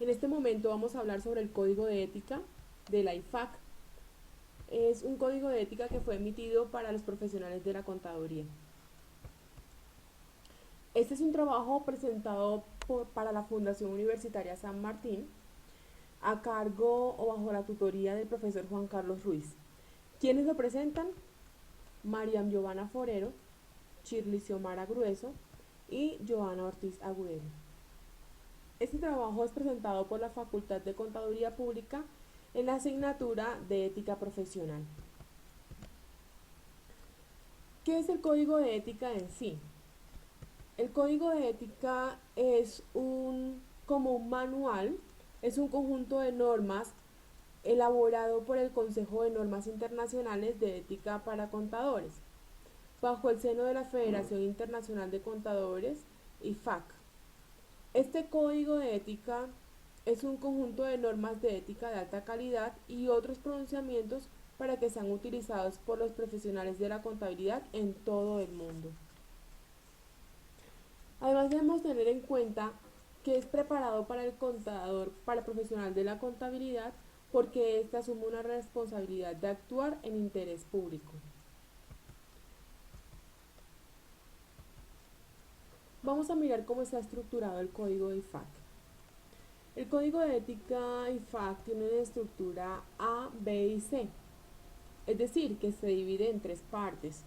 En este momento vamos a hablar sobre el Código de Ética de la IFAC. Es un código de ética que fue emitido para los profesionales de la contaduría. Este es un trabajo presentado para la Fundación Universitaria San Martín a cargo o bajo la tutoría del profesor Juan Carlos Ruiz. ¿Quiénes lo presentan? Mariam Giovanna Forero, Shirley Xiomara Grueso y Joana Ortiz Agudelo. Este trabajo es presentado por la Facultad de Contaduría Pública en la asignatura de Ética Profesional. ¿Qué es el Código de Ética en sí? El Código de Ética es como un manual, es un conjunto de normas elaborado por el Consejo de Normas Internacionales de Ética para Contadores, bajo el seno de la Federación Internacional de Contadores, IFAC. Este código de ética es un conjunto de normas de ética de alta calidad y otros pronunciamientos para que sean utilizados por los profesionales de la contabilidad en todo el mundo. Además debemos tener en cuenta que es preparado para el contador, para el profesional de la contabilidad, porque éste asume una responsabilidad de actuar en interés público. Vamos a mirar cómo está estructurado el código de IFAC. El código de ética IFAC tiene una estructura A, B y C, es decir, que se divide en tres partes.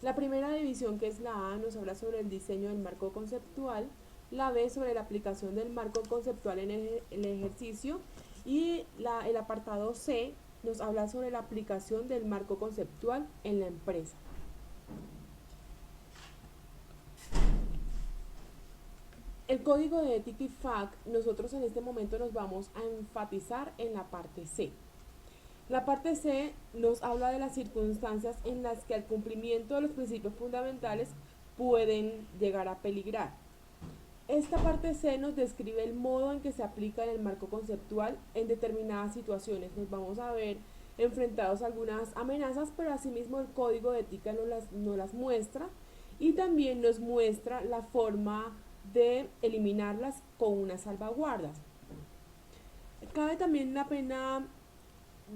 La primera división, que es la A, nos habla sobre el diseño del marco conceptual, la B sobre la aplicación del marco conceptual en el ejercicio y el apartado C nos habla sobre la aplicación del marco conceptual en la empresa. El código de ética IFAC, nosotros en este momento nos vamos a enfatizar en la parte C. La parte C nos habla de las circunstancias en las que el cumplimiento de los principios fundamentales pueden llegar a peligrar. Esta parte C nos describe el modo en que se aplica en el marco conceptual en determinadas situaciones. Nos vamos a ver enfrentados a algunas amenazas, pero asimismo el código de ética nos las muestra y también nos muestra la forma de eliminarlas con unas salvaguardas. Cabe también la pena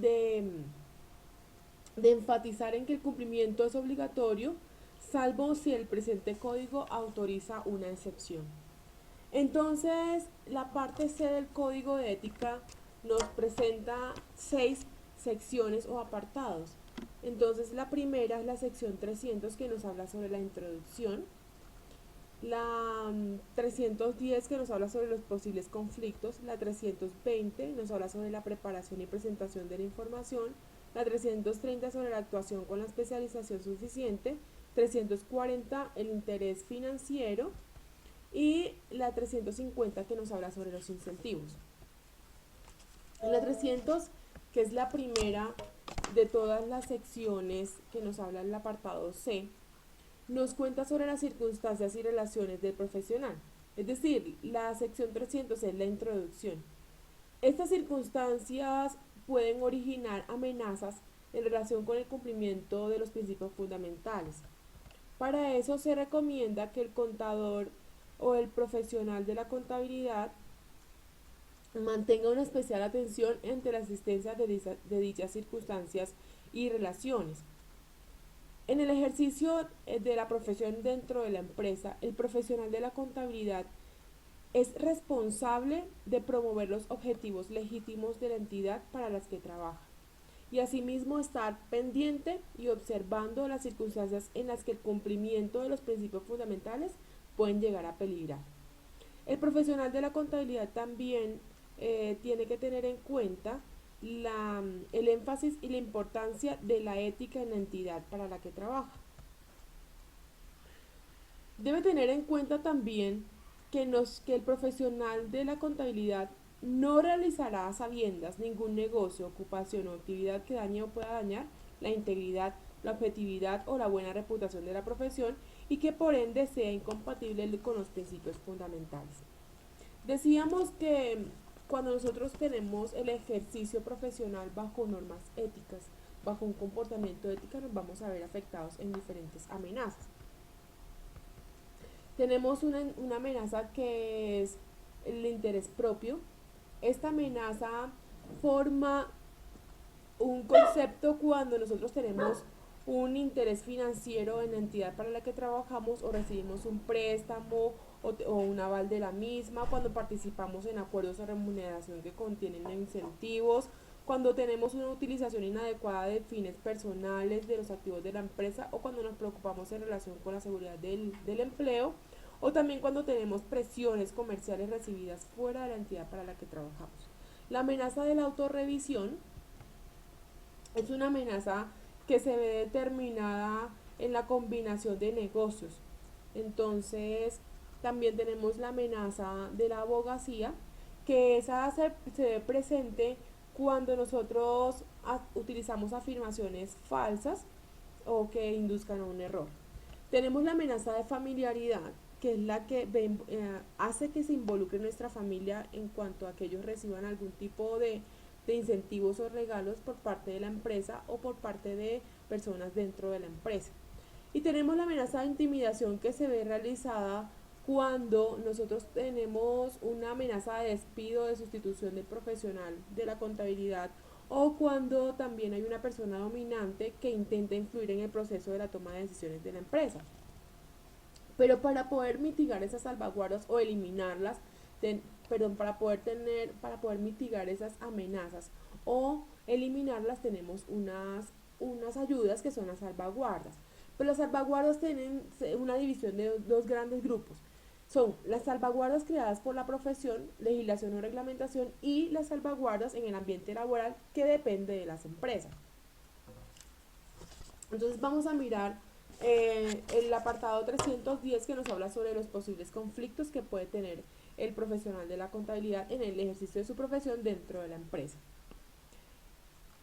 de, de enfatizar en que el cumplimiento es obligatorio, salvo si el presente código autoriza una excepción. Entonces, la parte C del código de ética nos presenta 6 secciones o apartados. Entonces, la primera es la sección 300 que nos habla sobre la introducción, la 310 que nos habla sobre los posibles conflictos, la 320 nos habla sobre la preparación y presentación de la información, la 330 sobre la actuación con la especialización suficiente, 340 el interés financiero y la 350 que nos habla sobre los incentivos. En la 300, que es la primera de todas las secciones que nos habla el apartado C, nos cuenta sobre las circunstancias y relaciones del profesional. Es decir, la sección 300 es la introducción. Estas circunstancias pueden originar amenazas en relación con el cumplimiento de los principios fundamentales. Para eso se recomienda que el contador o el profesional de la contabilidad mantenga una especial atención ante la existencia de dichas circunstancias y relaciones. En el ejercicio de la profesión dentro de la empresa, el profesional de la contabilidad es responsable de promover los objetivos legítimos de la entidad para las que trabaja y asimismo estar pendiente y observando las circunstancias en las que el cumplimiento de los principios fundamentales pueden llegar a peligrar. El profesional de la contabilidad también tiene que tener en cuenta el énfasis y la importancia de la ética en la entidad para la que trabaja. Debe tener en cuenta también que el profesional de la contabilidad no realizará a sabiendas ningún negocio, ocupación o actividad que dañe o pueda dañar la integridad, la objetividad o la buena reputación de la profesión y que por ende sea incompatible con los principios fundamentales. Decíamos que cuando nosotros tenemos el ejercicio profesional bajo normas éticas, bajo un comportamiento ético, nos vamos a ver afectados en diferentes amenazas. Tenemos una amenaza que es el interés propio, Esta amenaza forma un concepto cuando nosotros tenemos un interés financiero en la entidad para la que trabajamos o recibimos un préstamo o un aval de la misma, cuando participamos en acuerdos de remuneración que contienen incentivos, cuando tenemos una utilización inadecuada de fines personales de los activos de la empresa o cuando nos preocupamos en relación con la seguridad del empleo o también cuando tenemos presiones comerciales recibidas fuera de la entidad para la que trabajamos. La amenaza de la autorrevisión es una amenaza que se ve determinada en la combinación de negocios. Entonces, también tenemos la amenaza de la abogacía, que esa se ve presente cuando nosotros utilizamos afirmaciones falsas o que induzcan a un error. Tenemos la amenaza de familiaridad, que es la que hace que se involucre nuestra familia en cuanto a que ellos reciban algún tipo de incentivos o regalos por parte de la empresa o por parte de personas dentro de la empresa. Y tenemos la amenaza de intimidación que se ve realizada cuando nosotros tenemos una amenaza de despido, de sustitución del profesional de la contabilidad o cuando también hay una persona dominante que intenta influir en el proceso de la toma de decisiones de la empresa. Pero para poder mitigar esas salvaguardas o eliminarlas, para poder mitigar esas amenazas o eliminarlas tenemos unas ayudas que son las salvaguardas. Pero las salvaguardas tienen una división de dos grandes grupos. Son las salvaguardas creadas por la profesión, legislación o reglamentación y las salvaguardas en el ambiente laboral que depende de las empresas. Entonces vamos a mirar el apartado 310 que nos habla sobre los posibles conflictos que puede tener el profesional de la contabilidad en el ejercicio de su profesión dentro de la empresa.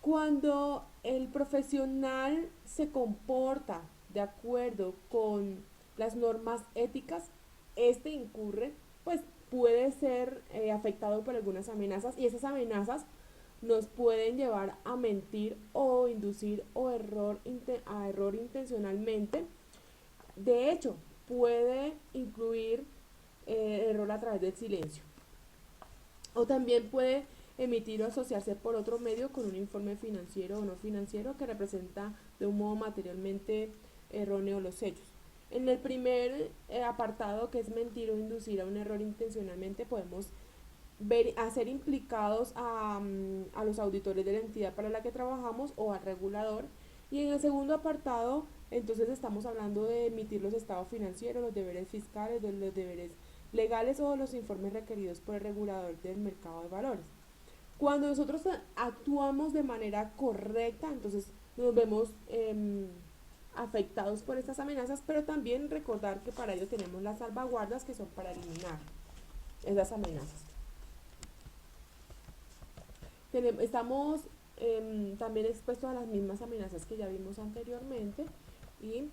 Cuando el profesional se comporta de acuerdo con las normas éticas, este incurre, pues puede ser afectado por algunas amenazas y esas amenazas nos pueden llevar a mentir o inducir a error intencionalmente. De hecho, puede incluir error a través del silencio. O también puede emitir o asociarse por otro medio con un informe financiero o no financiero que representa de un modo materialmente erróneo los hechos. En el primer apartado, que es mentir o inducir a un error intencionalmente, podemos hacer implicados a los auditores de la entidad para la que trabajamos o al regulador. Y en el segundo apartado, entonces estamos hablando de emitir los estados financieros, los deberes fiscales, los deberes legales o los informes requeridos por el regulador del mercado de valores. Cuando nosotros actuamos de manera correcta, entonces nos vemos afectados por estas amenazas, pero también recordar que para ello tenemos las salvaguardas que son para eliminar esas amenazas. Estamos también expuestos a las mismas amenazas que ya vimos anteriormente y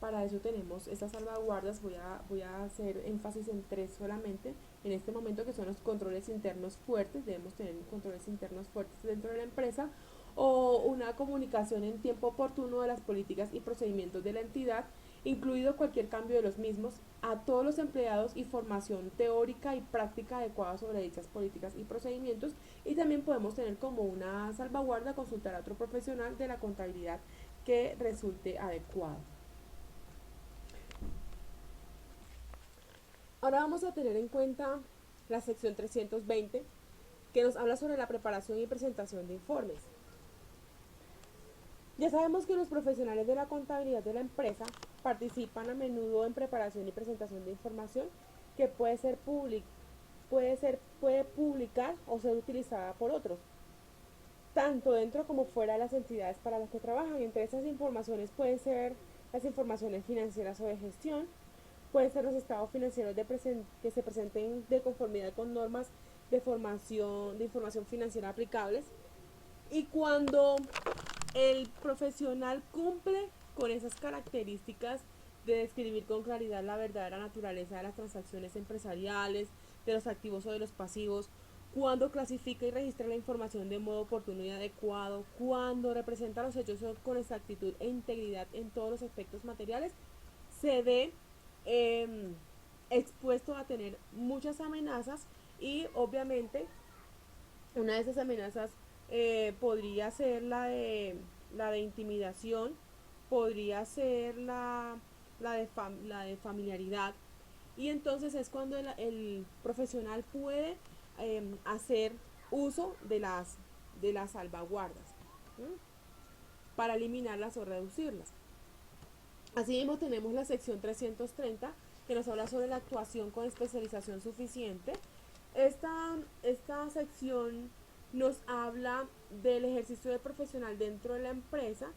para eso tenemos estas salvaguardas. Voy a hacer énfasis en tres solamente en este momento, que son los controles internos fuertes. Debemos tener controles internos fuertes dentro de la empresa o una comunicación en tiempo oportuno de las políticas y procedimientos de la entidad, incluido cualquier cambio de los mismos, a todos los empleados y formación teórica y práctica adecuada sobre dichas políticas y procedimientos. Y también podemos tener como una salvaguarda consultar a otro profesional de la contabilidad que resulte adecuado. Ahora vamos a tener en cuenta la sección 320, que nos habla sobre la preparación y presentación de informes. Ya sabemos que los profesionales de la contabilidad de la empresa participan a menudo en preparación y presentación de información que puede publicar o ser utilizada por otros, tanto dentro como fuera de las entidades para las que trabajan. Entre esas informaciones pueden ser las informaciones financieras o de gestión, pueden ser los estados financieros que se presenten de conformidad con normas de información financiera aplicables. Y cuando el profesional cumple con esas características de describir con claridad la verdadera naturaleza de las transacciones empresariales, de los activos o de los pasivos, cuando clasifica y registra la información de modo oportuno y adecuado, cuando representa los hechos con exactitud e integridad en todos los aspectos materiales, se ve expuesto a tener muchas amenazas y obviamente Una de esas amenazas podría ser la de intimidación, podría ser la de familiaridad. Y entonces es cuando el profesional puede hacer uso de las salvaguardas, ¿m? Para eliminarlas o reducirlas. Asimismo tenemos la sección 330 que nos habla sobre la actuación con especialización suficiente. Esta sección nos habla del ejercicio de profesional dentro de la empresa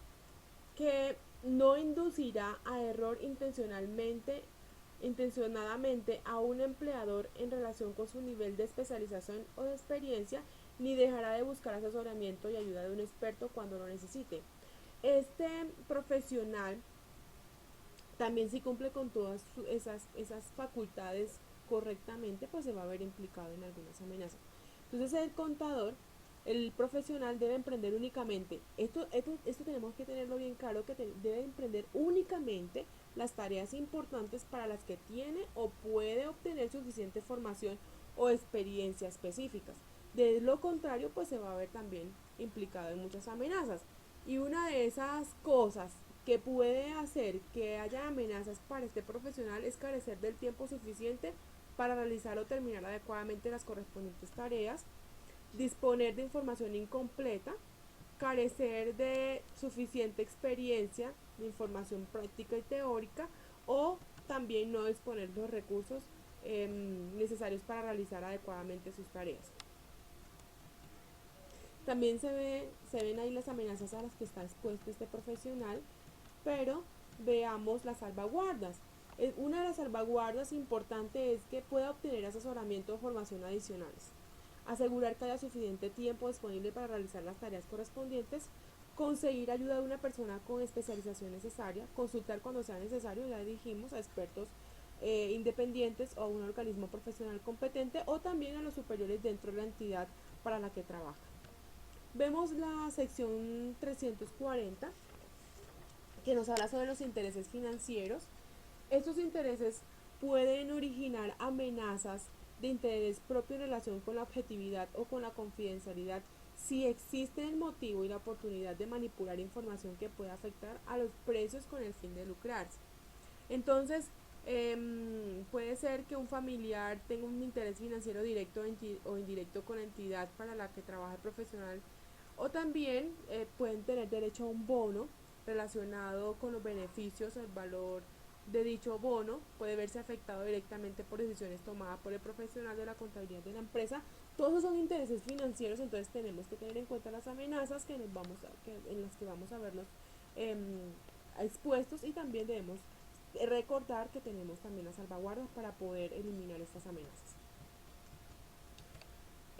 que no inducirá a error intencionadamente a un empleador en relación con su nivel de especialización o de experiencia, ni dejará de buscar asesoramiento y ayuda de un experto cuando lo necesite. Este profesional también, si cumple con todas esas facultades correctamente, pues se va a ver implicado en algunas amenazas. Entonces el contador, el profesional debe emprender únicamente, esto tenemos que tenerlo bien claro, que debe emprender únicamente las tareas importantes para las que tiene o puede obtener suficiente formación o experiencia específicas. De lo contrario, pues se va a ver también implicado en muchas amenazas. Y una de esas cosas que puede hacer que haya amenazas para este profesional es carecer del tiempo suficiente para realizar o terminar adecuadamente las correspondientes tareas, disponer de información incompleta, carecer de suficiente experiencia, de información práctica y teórica, o también no disponer de los recursos necesarios para realizar adecuadamente sus tareas. También se ven ahí las amenazas a las que está expuesto este profesional, pero veamos las salvaguardas. Una de las salvaguardas importantes es que pueda obtener asesoramiento o formación adicionales, asegurar que haya suficiente tiempo disponible para realizar las tareas correspondientes, conseguir ayuda de una persona con especialización necesaria, consultar cuando sea necesario, ya dijimos, a expertos independientes o a un organismo profesional competente o también a los superiores dentro de la entidad para la que trabaja. Vemos la sección 340 que nos habla sobre los intereses financieros. Estos intereses pueden originar amenazas de interés propio en relación con la objetividad o con la confidencialidad si existe el motivo y la oportunidad de manipular información que pueda afectar a los precios con el fin de lucrarse. Entonces, puede ser que un familiar tenga un interés financiero directo o indirecto con la entidad para la que trabaja el profesional, o también pueden tener derecho a un bono relacionado con los beneficios, el valor de dicho bono puede verse afectado directamente por decisiones tomadas por el profesional de la contabilidad de la empresa. Todos esos son intereses financieros, entonces tenemos que tener en cuenta las amenazas en las que vamos a vernos eh, expuestos, y también debemos recordar que tenemos también las salvaguardas para poder eliminar estas amenazas.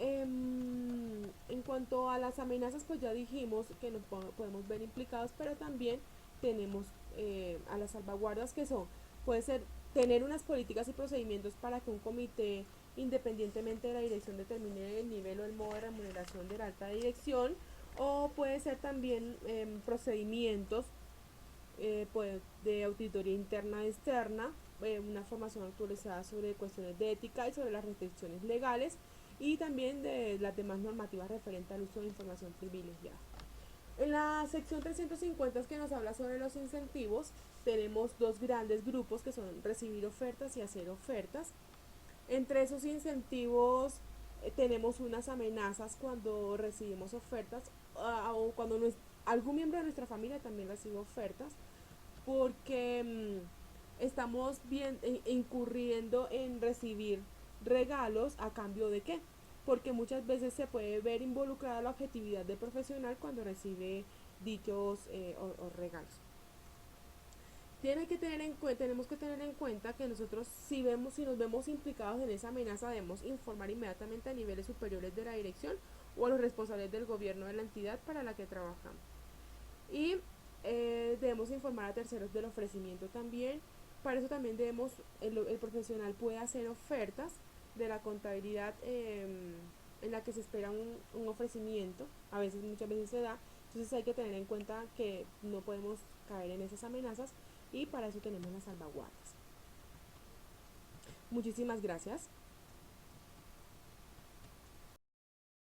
En cuanto a las amenazas, pues ya dijimos que nos podemos ver implicados, pero también tenemos a las salvaguardas, que son, puede ser tener unas políticas y procedimientos para que un comité, independientemente de la dirección, determine el nivel o el modo de remuneración de la alta dirección, o puede ser también procedimientos pues, de auditoría interna y externa, una formación actualizada sobre cuestiones de ética y sobre las restricciones legales, y también de las demás normativas referentes al uso de información privilegiada. En la sección 350, que nos habla sobre los incentivos, tenemos dos grandes grupos que son recibir ofertas y hacer ofertas. Entre esos incentivos tenemos unas amenazas cuando recibimos ofertas, o cuando algún miembro de nuestra familia también recibe ofertas, porque estamos incurriendo en recibir regalos a cambio de qué, porque muchas veces se puede ver involucrada la objetividad del profesional cuando recibe dichos o regalos. Tenemos que tener en cuenta que nosotros, si nos vemos implicados en esa amenaza, debemos informar inmediatamente a niveles superiores de la dirección o a los responsables del gobierno de la entidad para la que trabajamos. Y debemos informar a terceros del ofrecimiento también. Para eso también el profesional puede hacer ofertas de la contabilidad en la que se espera un ofrecimiento. Muchas veces se da. Entonces hay que tener en cuenta que no podemos caer en esas amenazas, y para eso tenemos las salvaguardas. Muchísimas gracias.